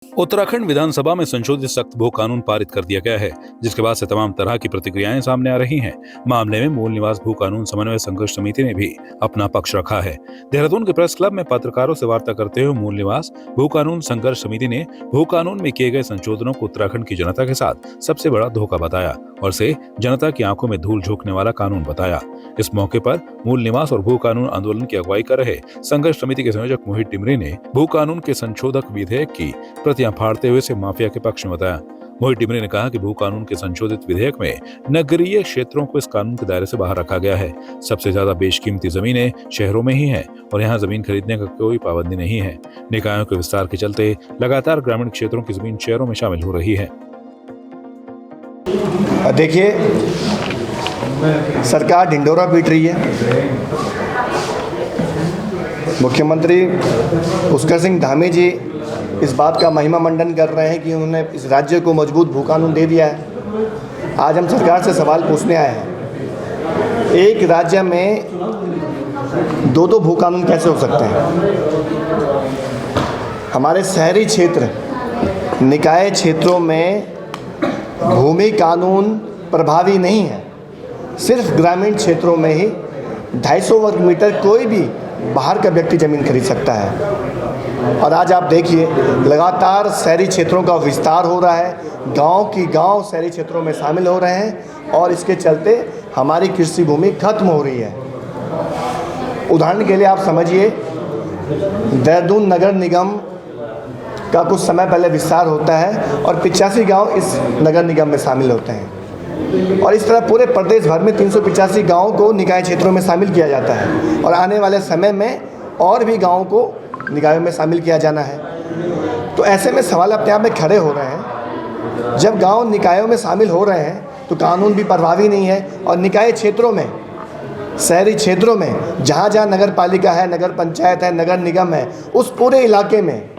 उत्तराखंड विधानसभा में संशोधित सख्त भू कानून पारित कर दिया गया है, जिसके बाद से तमाम तरह की प्रतिक्रियाएं सामने आ रही हैं। मामले में मूल निवास भू कानून समन्वय संघर्ष समिति ने भी अपना पक्ष रखा है। देहरादून के प्रेस क्लब में पत्रकारों से वार्ता करते हुए मूल निवास भू कानून संघर्ष समिति ने भू कानून में किए गए संशोधनों को उत्तराखंड की जनता के साथ सबसे बड़ा धोखा बताया और इसे जनता की आंखों में धूल झोंकने वाला कानून बताया। इस मौके पर मूल निवास और भू कानून आंदोलन की अगुवाई कर रहे संघर्ष समिति के संयोजक मोहित टिमरे ने भू कानून के संशोधक विधेयक की प्रतियां फाड़ते हुए इसे माफिया के पक्ष में बताया। मोहित टिमरे ने कहा कि भू कानून के संशोधित विधेयक में नगरीय क्षेत्रों को इस कानून के दायरे से बाहर रखा गया है। सबसे ज्यादा बेशकीमती जमीनें शहरों में ही है और यहाँ जमीन खरीदने का कोई पाबंदी नहीं है। निकायों के विस्तार के चलते लगातार ग्रामीण क्षेत्रों की जमीन शहरों में शामिल हो रही है। देखिए, सरकार ढिंढोरा पीट रही है। मुख्यमंत्री पुष्कर सिंह धामी जी इस बात का महिमा मंडन कर रहे हैं कि उन्होंने इस राज्य को मजबूत भू कानून दे दिया है। आज हम सरकार से सवाल पूछने आए हैं, एक राज्य में दो भू कानून कैसे हो सकते हैं? हमारे शहरी क्षेत्र, निकाय क्षेत्रों में भूमि कानून प्रभावी नहीं है। सिर्फ ग्रामीण क्षेत्रों में ही 250 वर्ग मीटर कोई भी बाहर का व्यक्ति ज़मीन खरीद सकता है। और आज आप देखिए, लगातार शहरी क्षेत्रों का विस्तार हो रहा है, गांव की गांव शहरी क्षेत्रों में शामिल हो रहे हैं और इसके चलते हमारी कृषि भूमि खत्म हो रही है। उदाहरण के लिए आप समझिए, देहरादून नगर निगम का कुछ समय पहले विस्तार होता है और 85 गांव इस नगर निगम में शामिल होते हैं और इस तरह पूरे प्रदेश भर में 385 गांवों को निकाय क्षेत्रों में शामिल किया जाता है और आने वाले समय में और भी गांवों को निकायों में शामिल किया जाना है। तो ऐसे में सवाल अपने आप में खड़े हो रहे हैं, जब गांव निकायों में शामिल हो रहे हैं तो कानून भी प्रभावी नहीं है और निकाय क्षेत्रों में, शहरी क्षेत्रों में जहाँ जहाँ नगर पालिका है, नगर पंचायत है, नगर निगम है, उस पूरे इलाके में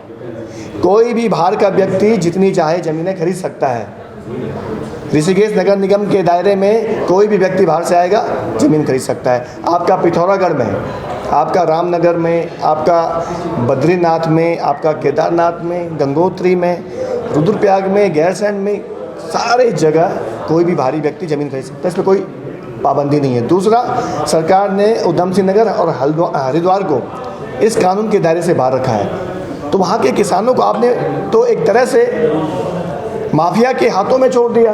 कोई भी बाहर का व्यक्ति जितनी चाहे ज़मीनें खरीद सकता है। ऋषिकेश नगर निगम के दायरे में कोई भी व्यक्ति बाहर से आएगा, ज़मीन खरीद सकता है। आपका पिथौरागढ़ में, आपका रामनगर में, आपका बद्रीनाथ में, आपका केदारनाथ में, गंगोत्री में, रुद्रप्रयाग में, गैरसैंण में, सारे जगह कोई भी बाहरी व्यक्ति ज़मीन खरीद सकता है। इसमें कोई पाबंदी नहीं है। दूसरा, सरकार ने उधम सिंह नगर और हरिद्वार को इस कानून के दायरे से बाहर रखा है। तो वहाँ के किसानों को आपने तो एक तरह से माफिया के हाथों में छोड़ दिया।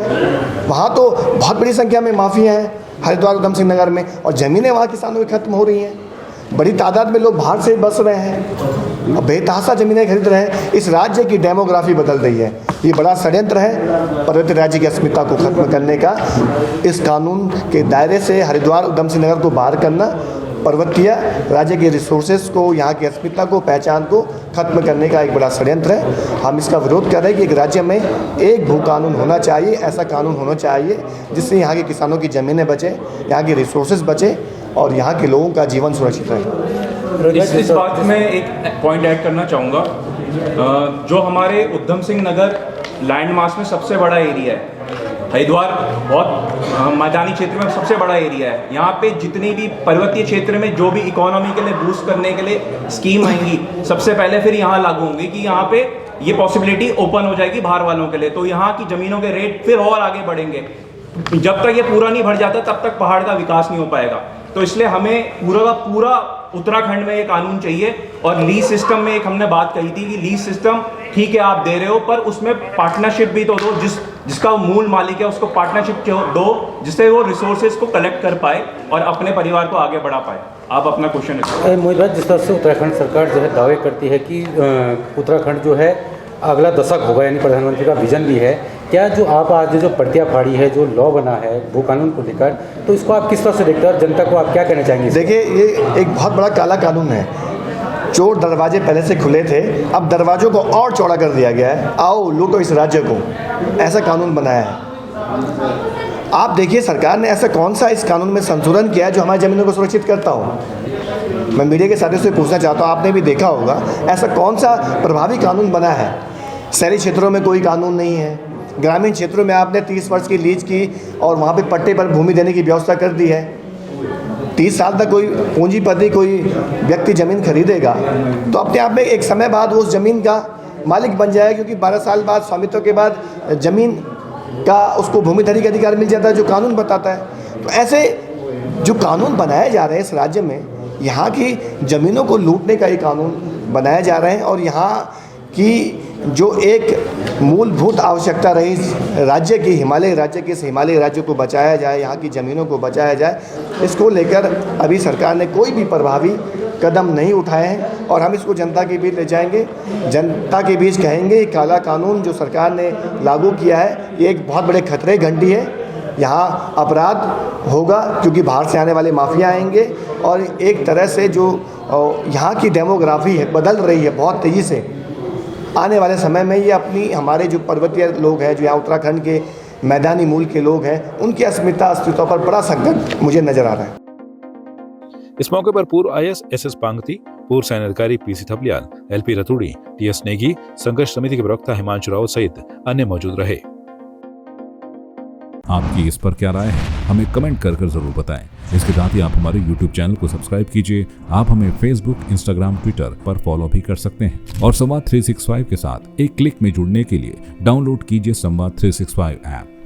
वहाँ तो बहुत बड़ी संख्या में माफिया हैं हरिद्वार उधम सिंह नगर में, और ज़मीनें वहाँ किसानों की खत्म हो रही हैं। बड़ी तादाद में लोग बाहर से बस रहे हैं और बेतहाशा ज़मीनें खरीद रहे हैं। इस राज्य की डेमोग्राफी बदल रही है। ये बड़ा षड्यंत्र है पर्वतीय राज्य की अस्मिता को खत्म करने का। इस कानून के दायरे से हरिद्वार उधम सिंह नगर को बाहर करना पर्वतीय राज्य के रिसोर्सेज को, यहाँ की अस्मिता को, पहचान को खत्म करने का एक बड़ा षड्यंत्र है। हम इसका विरोध कर रहे हैं कि एक राज्य में एक भू कानून होना चाहिए। ऐसा कानून होना चाहिए जिससे यहाँ के किसानों की ज़मीनें बचे, यहाँ के रिसोर्सेज बचे और यहाँ के लोगों का जीवन सुरक्षित रहे। इस बात में एक पॉइंट ऐड करना चाहूँगा। जो हमारे उधम सिंह नगर लैंड मास में सबसे बड़ा एरिया है, हरिद्वार बहुत मैदानी क्षेत्र में सबसे बड़ा एरिया है। यहाँ पे जितनी भी पर्वतीय क्षेत्र में जो भी इकोनॉमी के लिए बूस्ट करने के लिए स्कीम आएंगी, सबसे पहले फिर यहाँ लागू होंगी कि यहाँ पे ये पॉसिबिलिटी ओपन हो जाएगी बाहर वालों के लिए। तो यहाँ की ज़मीनों के रेट फिर और आगे बढ़ेंगे। जब तक ये पूरा नहीं भर जाता तब तक पहाड़ का विकास नहीं हो पाएगा। तो इसलिए हमें पूरा उत्तराखंड में ये कानून चाहिए। और लीज सिस्टम में एक हमने बात कही थी कि लीज सिस्टम ठीक है आप दे रहे हो, पर उसमें पार्टनरशिप भी तो दो, जिसका मूल मालिक है उसको पार्टनरशिप दो, जिससे वो रिसोर्सेज को कलेक्ट कर पाए और अपने परिवार को आगे बढ़ा पाए। आप अपना क्वेश्चन। मोहित भाई, जिस तरह से उत्तराखंड सरकार जो है दावे करती है कि उत्तराखंड जो है अगला दशक होगा, यानी प्रधानमंत्री का विजन भी है, क्या जो आप आज जो प्रतिया फाड़ी है, जो लॉ बना है भू कानून को लेकर, तो इसको आप किस तरह से देखते हैं और जनता को आप क्या कहना चाहेंगे? देखिए, ये एक बहुत बड़ा काला कानून है। चोर दरवाजे पहले से खुले थे, अब दरवाजों को और चौड़ा कर दिया गया है। आओ लूटो इस राज्य को, ऐसा कानून बनाया है। आप देखिए, सरकार ने ऐसा कौन सा इस कानून में संशोधन किया है जो हमारी ज़मीनों को सुरक्षित करता हो। मैं मीडिया के साथियों से पूछना चाहता हूँ, आपने भी देखा होगा, ऐसा कौन सा प्रभावी कानून बना है? शहरी क्षेत्रों में कोई कानून नहीं है। ग्रामीण क्षेत्रों में आपने 30 वर्ष की लीज की और वहाँ पे पट्टे पर भूमि देने की व्यवस्था कर दी है। 30 साल तक कोई पूंजीपति, कोई व्यक्ति ज़मीन खरीदेगा तो अपने आप में एक समय बाद उस ज़मीन का मालिक बन जाए, क्योंकि 12 साल बाद स्वामित्व के बाद ज़मीन का उसको भूमिधरी का अधिकार मिल जाता है, जो कानून बताता है। तो ऐसे जो कानून बनाए जा रहे हैं इस राज्य में, यहाँ की ज़मीनों को लूटने का ये कानून बनाए जा रहे हैं, और यहाँ की जो एक मूलभूत आवश्यकता रही राज्य की, हिमालय राज्य के, इस हिमालय राज्य को बचाया जाए, यहाँ की ज़मीनों को बचाया जाए, इसको लेकर अभी सरकार ने कोई भी प्रभावी कदम नहीं उठाए हैं। और हम इसको जनता के बीच ले जाएंगे, जनता के बीच कहेंगे काला कानून जो सरकार ने लागू किया है ये एक बहुत बड़े खतरे घंटी है। यहाँ अपराध होगा क्योंकि बाहर से आने वाले माफिया आएंगे, और एक तरह से जो यहाँ की डेमोग्राफी है बदल रही है बहुत तेज़ी से। आने वाले समय में ये अपनी, हमारे जो पर्वतीय लोग हैं, जो यहाँ उत्तराखंड के मैदानी मूल के लोग हैं, उनकी अस्तित्व पर बड़ा संकट मुझे नजर आ रहा है। इस मौके पर पूर्व IAS SS पांगती, पूर्व सैन्य अधिकारी PC Thapliyal, LP Raturi, TS Negi, संघर्ष समिति के प्रवक्ता हिमांशु राउत सहित अन्य मौजूद रहे। आपकी इस पर क्या राय है, हमें कमेंट कर जरूर बताएं। इसके साथ ही आप हमारे YouTube चैनल को सब्सक्राइब कीजिए। आप हमें Facebook, Instagram, Twitter पर फॉलो भी कर सकते हैं। और संवाद 365 के साथ एक क्लिक में जुड़ने के लिए डाउनलोड कीजिए संवाद 365 ऐप।